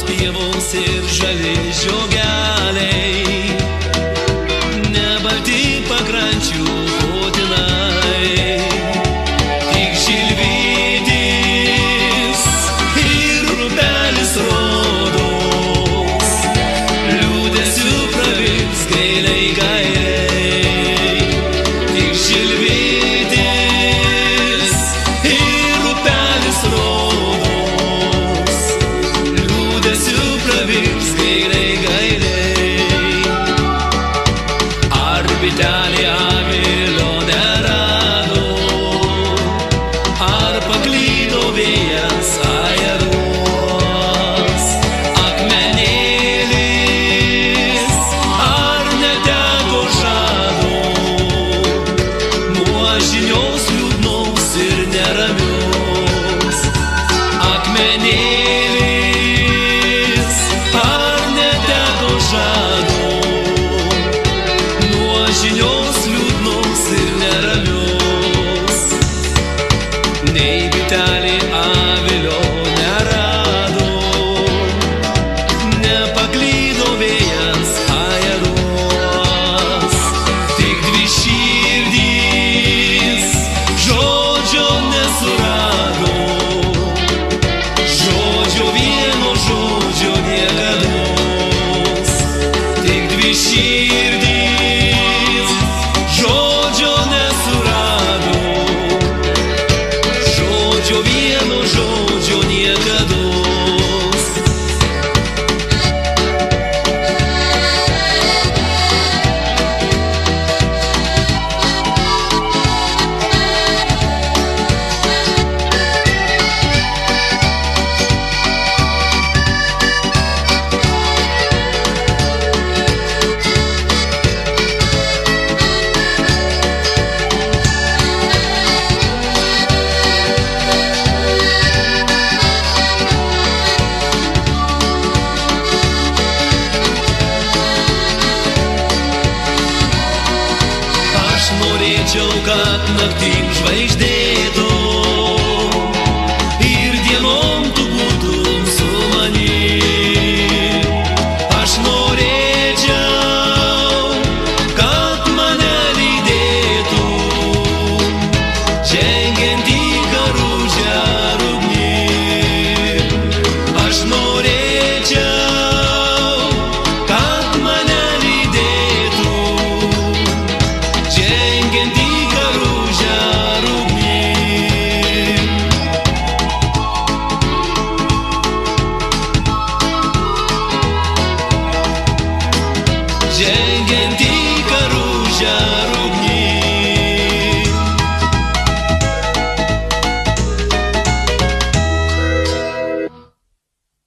pievos ir žali žiogeliai, ne balti pakrančių putinai, tik žilvytis ir upelis rodos, liūdesiu pravirks gailiai gailiai, tik žilvytis ir upelis rodos, liūdesiu pravirks gailiai gailiai. Ar bitelė avilio nerado, ar paklydo vėjas ajeros, akmenėlis, ar neteko žado, nuo žinios liūdnos ir neramios. Akmenėlis, ar neteko žado, nuo žinios liūdnos ir neramios. Nei bitelė avilio nerado, nepaklydo vėjas ajeros, tik dvi širdys žodžio nesurado, žodžio vieno žodžio niekados, tik dvi širdys žodžio nesurado, žodžio vieno žodžio niekados. Aš norėčiau, kad naktim žvaigždėtų ir dienom tu būtum su manim. Aš norėčiau, kad mane lydėtų, žengiant į karužę ugnį. Aš norėčiau, kad mane lydėtų, žengiant į karužę ugnį. Žengiant į karužę